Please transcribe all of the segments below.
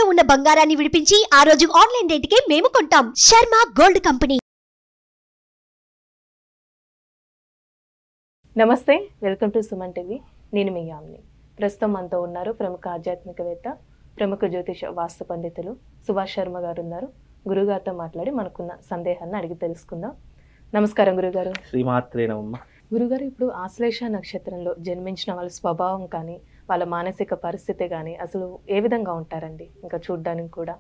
తాకట్టులో ఉన్న బంగారాన్ని విడిపించి ఆ రోజు ఆన్లైన్ రేటుకే మేము కొంటాం. Sharma gold company. నమస్తే, వెల్కమ్ టు సుమన్ టీవీ. నేను మీ యామిని. ప్రస్తుతం మనతో ఉన్నారు ప్రముఖ ఆధ్యాత్మికవేత్త, ప్రముఖ జ్యోతిష వాస్తు పండితులు సుభాష్ శర్మ గారు ఉన్నారు. గురుగారితో మాట్లాడి మనకున్న సందేహాన్ని అడిగి తెలుసుకుందాం. నమస్కారం గురుగారు. శ్రీమాత్రే నమః. గురుగారు, ఇప్పుడు ఆశ్లేష నక్షత్రంలో జన్మించిన వాళ్ళ స్వభావం కానీ వాళ్ళ మానసిక పరిస్థితి కానీ అసలు ఏ విధంగా ఉంటారండి? ఇంకా చూడ్డానికి కూడా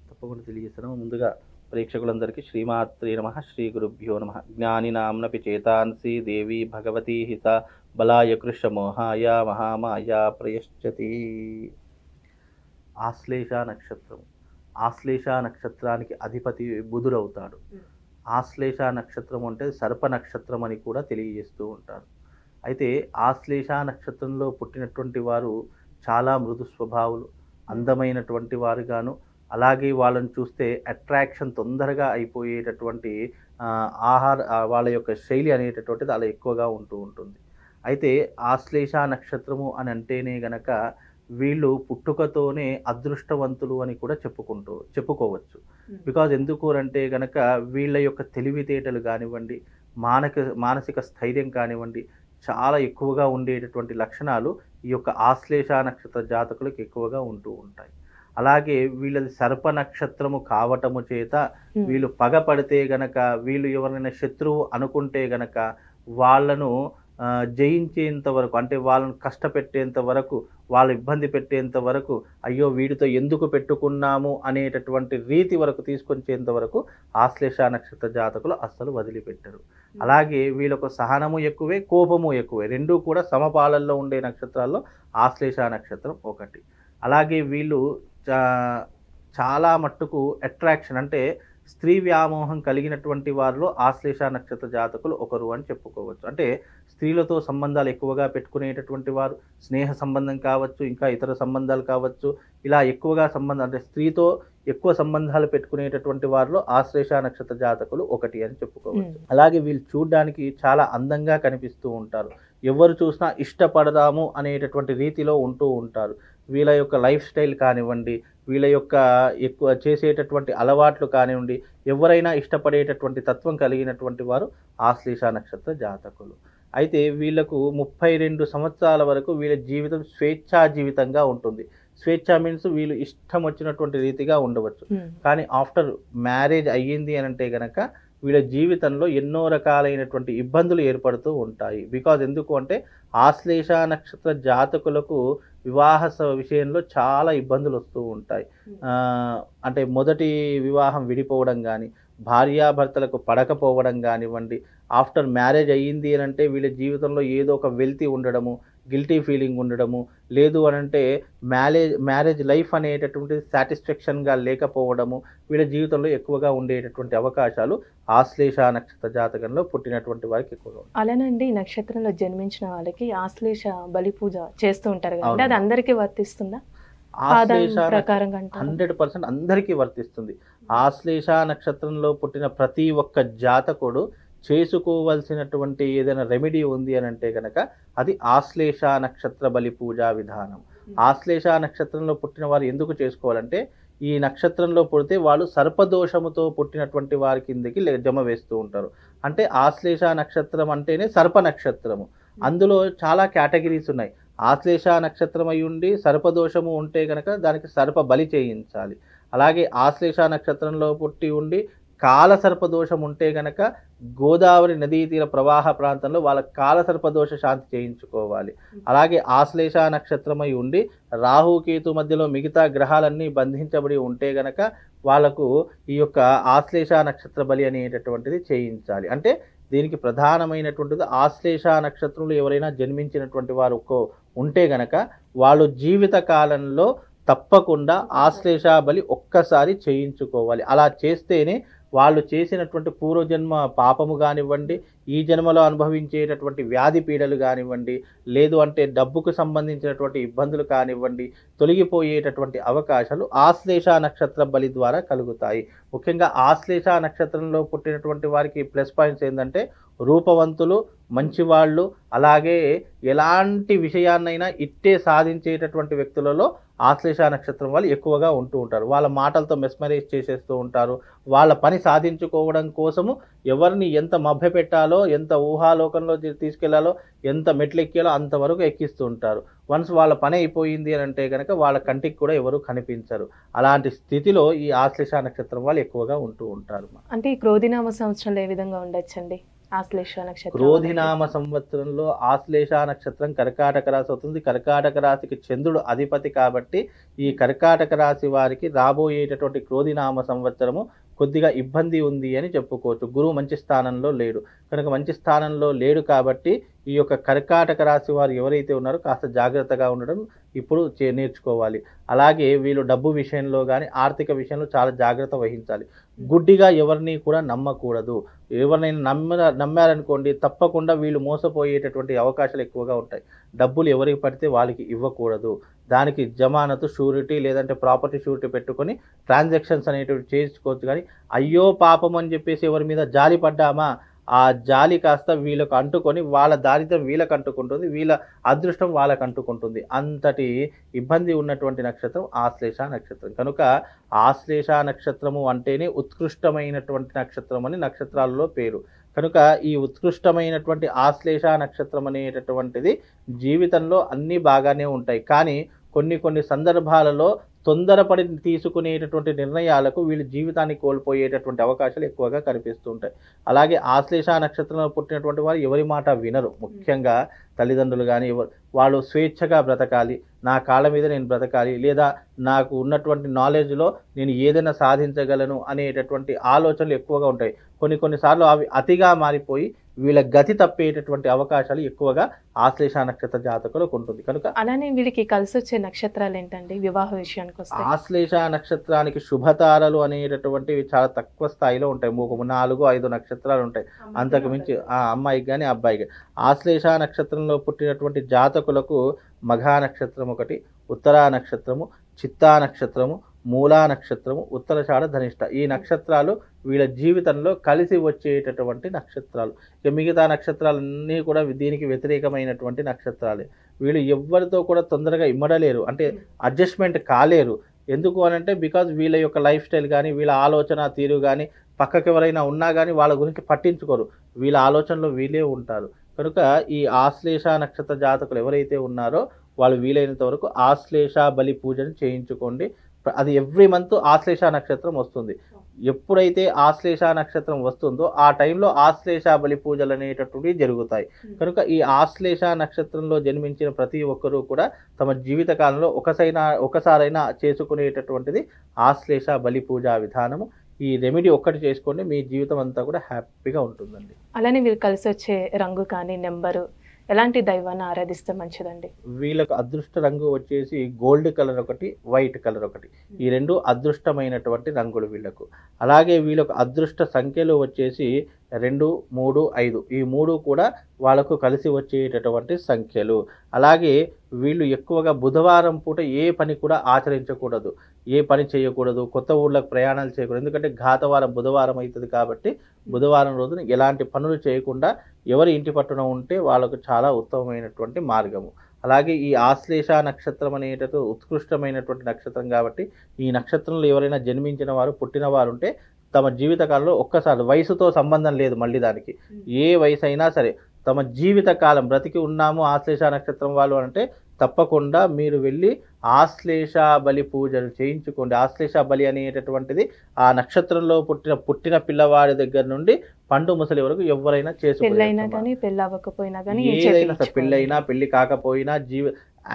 తప్పకుండా తెలియజేస్తాను. ముందుగా ప్రేక్షకులందరికీ శ్రీమాత్రే నమః, శ్రీ గురుభ్యో నమః. జ్ఞానినాంనపి చేతాంసి దేవి భగవతి హిత బలాయ కృష్ణమోహాయ మహామాయ ప్రయశ్చతి. ఆశ్లేష నక్షత్రం. ఆశ్లేష నక్షత్రానికి అధిపతి బుధుడవుతాడు. ఆశ్లేష నక్షత్రం అంటే సర్ప నక్షత్రం అని కూడా తెలియజేస్తూ ఉంటారు. అయితే ఆశ్లేష నక్షత్రంలో పుట్టినటువంటి వారు చాలా మృదు స్వభావులు, అందమైనటువంటి వారుగాను, అలాగే వాళ్ళని చూస్తే అట్రాక్షన్ తొందరగా అయిపోయేటటువంటి వాళ్ళ యొక్క శైలి అనేటటువంటిది అలా ఎక్కువగా ఉంటూ ఉంటుంది. అయితే ఆశ్లేష నక్షత్రము అని అంటేనే గనక వీళ్ళు పుట్టుకతోనే అదృష్టవంతులు అని కూడా చెప్పుకోవచ్చు. బికాజ్ ఎందుకు అంటే గనక వీళ్ళ యొక్క తెలివితేటలు కానివ్వండి, మానసిక స్థైర్యం కానివ్వండి, చాలా ఎక్కువగా ఉండేటటువంటి లక్షణాలు ఈ యొక్క ఆశ్లేష నక్షత్ర జాతకులకు ఎక్కువగా ఉంటూ ఉంటాయి. అలాగే వీళ్ళది సర్ప నక్షత్రము కావటము చేత వీళ్ళు పగపడితే గనక, వీళ్ళు ఎవరైనా శత్రువు అనుకుంటే గనక వాళ్ళను జయించేంత వరకు, అంటే వాళ్ళను కష్టపెట్టేంత వరకు, వాళ్ళు ఇబ్బంది పెట్టేంత వరకు, అయ్యో వీడితో ఎందుకు పెట్టుకున్నాము అనేటటువంటి రీతి వరకు తీసుకొచ్చేంత వరకు ఆశ్లేష నక్షత్ర జాతకులు అస్సలు వదిలిపెట్టరు. అలాగే వీళ్ళకు సహనము ఎక్కువే, కోపము ఎక్కువే, రెండూ కూడా సమపాలల్లో ఉండే నక్షత్రాల్లో ఆశ్లేష నక్షత్రం ఒకటి. అలాగే వీళ్ళు చాలా మట్టుకు అట్రాక్షన్, అంటే స్త్రీ వ్యామోహం కలిగినటువంటి వారిలో ఆశ్లేష నక్షత్ర జాతకులు ఒకరు అని చెప్పుకోవచ్చు. అంటే స్త్రీలతో సంబంధాలు ఎక్కువగా పెట్టుకునేటటువంటి వారు, స్నేహ సంబంధం కావచ్చు, ఇంకా ఇతర సంబంధాలు కావచ్చు, ఇలా ఎక్కువగా అంటే స్త్రీతో ఎక్కువ సంబంధాలు పెట్టుకునేటటువంటి వారిలో ఆశ్లేష నక్షత్ర జాతకులు ఒకటి అని చెప్పుకోవచ్చు. అలాగే వీళ్ళు చూడడానికి చాలా అందంగా కనిపిస్తూ ఉంటారు. ఎవరు చూసినా ఇష్టపడదాము అనేటటువంటి రీతిలో ఉంటూ ఉంటారు. వీళ్ళ యొక్క లైఫ్ స్టైల్ కానివ్వండి, వీళ్ళ యొక్క ఎక్కువ చేసేటటువంటి అలవాట్లు కానివ్వండి, ఎవరైనా ఇష్టపడేటటువంటి తత్వం కలిగినటువంటి వారు ఆశ్లేష నక్షత్ర జాతకులు. అయితే వీళ్లకు 32 సంవత్సరాల వరకు వీళ్ళ జీవితం స్వేచ్ఛా జీవితంగా ఉంటుంది. స్వేచ్ఛ మీన్స్ వీళ్ళు ఇష్టం వచ్చినటువంటి రీతిగా ఉండవచ్చు. కానీ ఆఫ్టర్ మ్యారేజ్ అయ్యింది అని అంటే గనక వీళ్ళ జీవితంలో ఎన్నో రకాలైనటువంటి ఇబ్బందులు ఏర్పడుతూ ఉంటాయి. బికాజ్ ఎందుకు అంటే ఆశ్లేష నక్షత్ర జాతకులకు వివాహ విషయంలో చాలా ఇబ్బందులు వస్తూ ఉంటాయి. అంటే మొదటి వివాహం విడిపోవడం కానీ, భార్యాభర్తలకు పడకపోవడం కానివ్వండి, ఆఫ్టర్ మ్యారేజ్ అయ్యింది అని అంటే వీళ్ళ జీవితంలో ఏదో ఒక వెల్తీ ఉండడము, గిల్టీ ఫీలింగ్ ఉండడము, లేదు అని అంటే మ్యారేజ్ లైఫ్ అనేటటువంటి సాటిస్ఫాక్షన్గా లేకపోవడము వీళ్ళ జీవితంలో ఎక్కువగా ఉండేటటువంటి అవకాశాలు ఆశ్లేష నక్షత్ర జాతకంలో పుట్టినటువంటి వారికి ఎక్కువగా ఉంటాయి. అలానండి, నక్షత్రంలో జన్మించిన వాళ్ళకి ఆశ్లేష బలి పూజ చేస్తూ ఉంటారు కదా, అది అందరికీ వర్తిస్తుందా? ఆశ్లేష 100% అందరికీ వర్తిస్తుంది. ఆశ్లేష నక్షత్రంలో పుట్టిన ప్రతి ఒక్క జాతకుడు చేసుకోవలసినటువంటి ఏదైనా రెమెడీ ఉంది అని అంటే కనుక అది ఆశ్లేష నక్షత్ర బలి పూజా విధానం. ఆశ్లేష నక్షత్రంలో పుట్టిన వారు ఎందుకు చేసుకోవాలంటే, ఈ నక్షత్రంలో పుడితే వాళ్ళు సర్పదోషముతో పుట్టినటువంటి వారి కిందకి జమ వేస్తూ ఉంటారు. అంటే ఆశ్లేష నక్షత్రం అంటేనే సర్ప నక్షత్రము. అందులో చాలా కేటగిరీస్ ఉన్నాయి. ఆశ్లేష నక్షత్రం అయి ఉండి సర్పదోషము ఉంటే కనుక దానికి సర్ప బలి చేయించాలి. అలాగే ఆశ్లేష నక్షత్రంలో పుట్టి ఉండి కాలసర్పదోషం ఉంటే గనక గోదావరి నదీ తీర ప్రవాహ ప్రాంతంలో వాళ్ళ కాలసర్పదోష శాంతి చేయించుకోవాలి. అలాగే ఆశ్లేష నక్షత్రమై ఉండి రాహుకేతు మధ్యలో మిగతా గ్రహాలన్నీ బంధించబడి ఉంటే గనక వాళ్ళకు ఈ యొక్క ఆశ్లేష నక్షత్ర బలి అనేటటువంటిది చేయించాలి. అంటే దీనికి ప్రధానమైనటువంటిది ఆశ్లేష నక్షత్రంలో ఎవరైనా జన్మించినటువంటి వారు ఉంటే గనక వాళ్ళు జీవిత కాలంలో తప్పకుండా ఆశ్లేష బలి ఒక్కసారి చేయించుకోవాలి. అలా చేస్తేనే వాళ్ళు చేసినటువంటి పూర్వజన్మ పాపము కానివ్వండి, ఈ జన్మలో అనుభవించేటటువంటి వ్యాధి పీడలు కానివ్వండి, లేదు అంటే డబ్బుకు సంబంధించినటువంటి ఇబ్బందులు కానివ్వండి, తొలగిపోయేటటువంటి అవకాశాలు ఆశ్లేష నక్షత్ర బలి ద్వారా కలుగుతాయి. ముఖ్యంగా ఆశ్లేష నక్షత్రంలో పుట్టినటువంటి వారికి ప్లస్ పాయింట్స్ ఏంటంటే రూపవంతులు, మంచివాళ్ళు, అలాగే ఎలాంటి విషయాన్నైనా ఇట్టే సాధించేటటువంటి వ్యక్తులలో ఆశ్లేష నక్షత్రం వాళ్ళు ఎక్కువగా ఉంటూ ఉంటారు. వాళ్ళ మాటలతో మెస్మరైజ్ చేసేస్తూ ఉంటారు. వాళ్ళ పని సాధించుకోవడం కోసము ఎవరిని ఎంత మభ్యపెట్టాలో, ఎంత ఊహాలోకంలో తీసుకెళ్లాలో, ఎంత మెట్లెక్కాలో అంతవరకు ఎక్కిస్తూ ఉంటారు. వన్స్ వాళ్ళ పని అయిపోయింది అని అంటే కనుక వాళ్ళ కంటికి కూడా ఎవరు కనిపించరు. అలాంటి స్థితిలో ఈ ఆశ్లేష నక్షత్రం వాళ్ళు ఎక్కువగా ఉంటూ ఉంటారు. అంటే ఈ క్రోధినామ సంవత్సరంలో ఏ విధంగా ఉండొచ్చండి ఆశ్లేష నక్షత్రం? క్రోధినామ సంవత్సరంలో ఆశ్లేష నక్షత్రం కర్కాటక రాశి అవుతుంది. కర్కాటక రాశికి చంద్రుడు అధిపతి కాబట్టి ఈ కర్కాటక రాశి వారికి రాబోయేటటువంటి క్రోధినామ సంవత్సరము కొద్దిగా ఇబ్బంది ఉంది అని చెప్పుకోవచ్చు. గురువు మంచి స్థానంలో లేడు కనుక మంచి స్థానంలో లేడు కాబట్టి ఈ యొక్క కర్కాటక రాశి వారు ఎవరైతే ఉన్నారో కాస్త జాగ్రత్తగా ఉండడం ఇప్పుడు నేర్చుకోవాలి. అలాగే వీళ్ళు డబ్బు విషయంలో కానీ ఆర్థిక విషయంలో చాలా జాగ్రత్త వహించాలి. గుడ్డిగా ఎవరిని కూడా నమ్మకూడదు. ఎవరినైనా నమ్మారనుకోండి తప్పకుండా వీళ్ళు మోసపోయేటటువంటి అవకాశాలు ఎక్కువగా ఉంటాయి. డబ్బులు ఎవరికి పడితే వాళ్ళకి ఇవ్వకూడదు. దానికి జమానతు, షూరిటీ లేదంటే ప్రాపర్టీ షూరిటీ పెట్టుకొని ట్రాన్సాక్షన్స్ అనేటివి చేసుకోవచ్చు. కానీ అయ్యో పాపం అని చెప్పేసి ఎవరి మీద జాలి పడ్డామా ఆ జాలి కాస్త వీళ్ళకు అంటుకొని వాళ్ళ దారిద్ర్యం వీళ్ళకు అంటుకుంటుంది, వీళ్ళ అదృష్టం వాళ్ళకు అంటుకుంటుంది. అంతటి ఇబ్బంది ఉన్నటువంటి నక్షత్రం ఆశ్లేష నక్షత్రం. కనుక ఆశ్లేష నక్షత్రము అంటేనే ఉత్కృష్టమైనటువంటి నక్షత్రం అని నక్షత్రాలలో పేరు. కనుక ఈ ఉత్కృష్టమైనటువంటి ఆశ్లేష నక్షత్రం అనేటటువంటిది జీవితంలో అన్నీ బాగానే ఉంటాయి. కానీ కొన్ని సందర్భాలలో తొందరపడి తీసుకునేటటువంటి నిర్ణయాలకు వీళ్ళు జీవితాన్ని కోల్పోయేటటువంటి అవకాశాలు ఎక్కువగా కనిపిస్తూ ఉంటాయి. అలాగే ఆశ్లేష నక్షత్రంలో పుట్టినటువంటి వారు ఎవరి మాట వినరు. ముఖ్యంగా తల్లిదండ్రులు కానీ వాళ్ళు స్వేచ్ఛగా బ్రతకాలి, నా కాళ్ళ మీద నేను బ్రతకాలి, లేదా నాకు ఉన్నటువంటి నాలెడ్జ్లో నేను ఏదైనా సాధించగలను అనేటటువంటి ఆలోచనలు ఎక్కువగా ఉంటాయి. కొన్నిసార్లు అవి అతిగా మారిపోయి వీళ్ళ గతి తప్పేటటువంటి అవకాశాలు ఎక్కువగా ఆశ్లేష నక్షత్ర జాతకులకు ఉంటుంది. కనుక అలానే వీళ్ళకి కలిసి వచ్చే నక్షత్రాలు ఏంటండి వివాహ విషయానికి వస్తే? ఆశ్లేష నక్షత్రానికి శుభతారలు అనేటటువంటివి చాలా తక్కువ స్థాయిలో ఉంటాయి. 4-5 నక్షత్రాలు ఉంటాయి. అంతకు మించి ఆ అమ్మాయికి కానీ అబ్బాయికి. ఆశ్లేష నక్షత్రంలో పుట్టినటువంటి జాతకులకు మఘా నక్షత్రం ఒకటి, ఉత్తరా నక్షత్రము, చిత్తా నక్షత్రము, మూలా నక్షత్రము, ఉత్తరాషాఢ, ధనిష్ట ఈ నక్షత్రాలు వీళ్ళ జీవితంలో కలిసి వచ్చేటటువంటి నక్షత్రాలు. ఇక మిగతా నక్షత్రాలన్నీ కూడా దీనికి వ్యతిరేకమైనటువంటి నక్షత్రాలే. వీళ్ళు ఎవరితో కూడా తొందరగా ఇమ్మడలేరు, అంటే అడ్జస్ట్మెంట్ కాలేరు. ఎందుకు అనంటే బికాజ్ వీళ్ళ యొక్క లైఫ్ స్టైల్ కానీ వీళ్ళ ఆలోచన తీరు కానీ పక్కకి ఎవరైనా ఉన్నా కానీ వాళ్ళ గురించి పట్టించుకోరు. వీళ్ళ ఆలోచనలో వీళ్ళే ఉంటారు. కనుక ఈ ఆశ్లేష నక్షత్ర జాతకులు ఎవరైతే ఉన్నారో వాళ్ళు వీలైనంత వరకు ఆశ్లేష బలి పూజను చేయించుకోండి. అది ఎవ్రీ మంత్ ఆశ్లేష నక్షత్రం వస్తుంది. ఎప్పుడైతే ఆశ్లేష నక్షత్రం వస్తుందో ఆ టైంలో ఆశ్లేష బలి పూజలు అనేటటువంటివి జరుగుతాయి. కనుక ఈ ఆశ్లేష నక్షత్రంలో జన్మించిన ప్రతి ఒక్కరూ కూడా తమ జీవిత కాలంలో ఒకసారైనా చేసుకునేటటువంటిది ఆశ్లేష బలి పూజా విధానము. ఈ రెమెడీ ఒక్కటి చేసుకోండి, మీ జీవితం అంతా కూడా హ్యాపీగా ఉంటుందండి. అలానే వీళ్ళు కలిసి వచ్చే రంగు కానీ నెంబరు ఎలాంటి దైవాన్ని ఆరాధిస్తే మంచిదండి? వీళ్ళకు అదృష్ట రంగు వచ్చేసి గోల్డ్ కలర్ ఒకటి, వైట్ కలర్ ఒకటి. ఈ రెండు అదృష్టమైనటువంటి రంగులు వీళ్ళకు. అలాగే వీళ్ళకు అదృష్ట సంఖ్యలు వచ్చేసి 2, 3, 5 ఈ 3 కూడా వాళ్ళకు కలిసి వచ్చేటటువంటి సంఖ్యలు. అలాగే వీళ్ళు ఎక్కువగా బుధవారం పూట ఏ పని కూడా ఆచరించకూడదు, ఏ పని చేయకూడదు, కొత్త ఊళ్ళకు ప్రయాణాలు చేయకూడదు. ఎందుకంటే ఘాతవారం బుధవారం అవుతుంది కాబట్టి బుధవారం రోజున ఎలాంటి పనులు చేయకుండా ఎవరి ఇంటి పట్టున ఉంటే వాళ్ళకు చాలా ఉత్తమమైనటువంటి మార్గము. అలాగే ఈ ఆశ్లేష నక్షత్రం అనేటటువంటి ఉత్కృష్టమైనటువంటి నక్షత్రం కాబట్టి ఈ నక్షత్రంలో ఎవరైనా జన్మించిన వారు పుట్టిన వారు ఉంటే తమ జీవితకాలంలో ఒక్కసారి వయసుతో సంబంధం లేదు, మళ్ళీ దానికి ఏ వయసు అయినా సరే తమ జీవితకాలం బ్రతికి ఉన్నాము ఆశ్లేష నక్షత్రం వాళ్ళు అంటే తప్పకుండా మీరు వెళ్ళి ఆశ్లేష బలి పూజలు చేయించుకోండి. ఆశ్లేష బలి అనేటటువంటిది ఆ నక్షత్రంలో పుట్టిన పిల్లవాడి దగ్గర నుండి పండు ముసలి వరకు ఎవరైనా చేసుకోవాలి. ఏదైనా పెళ్ళైనా పెళ్లి కాకపోయినా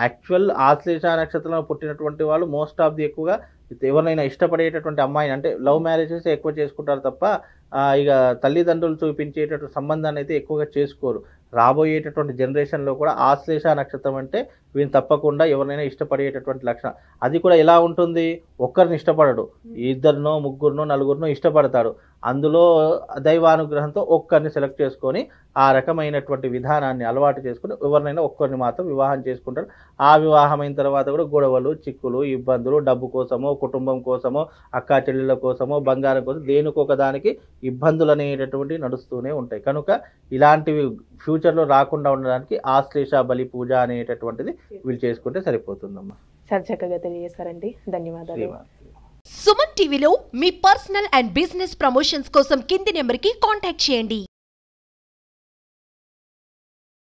యాక్చువల్ ఆశ్లేష నక్షత్రంలో పుట్టినటువంటి వాళ్ళు మోస్ట్ ఆఫ్ ది ఎక్కువగా ఎవరినైనా ఇష్టపడేటటువంటి అమ్మాయిని అంటే లవ్ మ్యారేజెస్ ఎక్కువ చేసుకుంటారు తప్ప ఇక తల్లిదండ్రులు చూపించేటటువంటి సంబంధాన్ని అయితే ఎక్కువగా చేసుకోరు. రాబోయేటటువంటి జనరేషన్లో కూడా ఆశ్లేష నక్షత్రం అంటే వీళ్ళు తప్పకుండా ఎవరినైనా ఇష్టపడేటటువంటి లక్షణం. అది కూడా ఎలా ఉంటుంది, ఒక్కరిని ఇష్టపడడు, 2, 3, 4 ఇష్టపడతాడు. అందులో దైవానుగ్రహంతో ఒక్కరిని సెలెక్ట్ చేసుకొని ఆ రకమైనటువంటి విధానాన్ని అలవాటు చేసుకుని ఎవరినైనా ఒక్కరిని మాత్రం వివాహం చేసుకుంటారు. ఆ వివాహం అయిన తర్వాత కూడా గొడవలు, చిక్కులు, ఇబ్బందులు, డబ్బు కోసమో, కుటుంబం కోసమో, అక్కా చెల్లెళ్ళ కోసమో, బంగారం కోసం దేనికొక దానికి ఇబ్బందులు అనేటటువంటివి నడుస్తూనే ఉంటాయి. కనుక ఇలాంటివి ఫ్యూచర్లో రాకుండా ఉండడానికి ఆశ్లేష బలి పూజ అనేటటువంటిది వీళ్ళు చేసుకుంటే సరిపోతుందమ్మా. చాలా చక్కగా తెలియజేశారండి. ధన్యవాదాలు. శ్రీమాత్రే. సుమన్ టీవీలో మీ పర్సనల్ అండ్ బిజినెస్ ప్రమోషన్స్ కోసం కింది నెంబర్కి కాంటాక్ట్ చేయండి.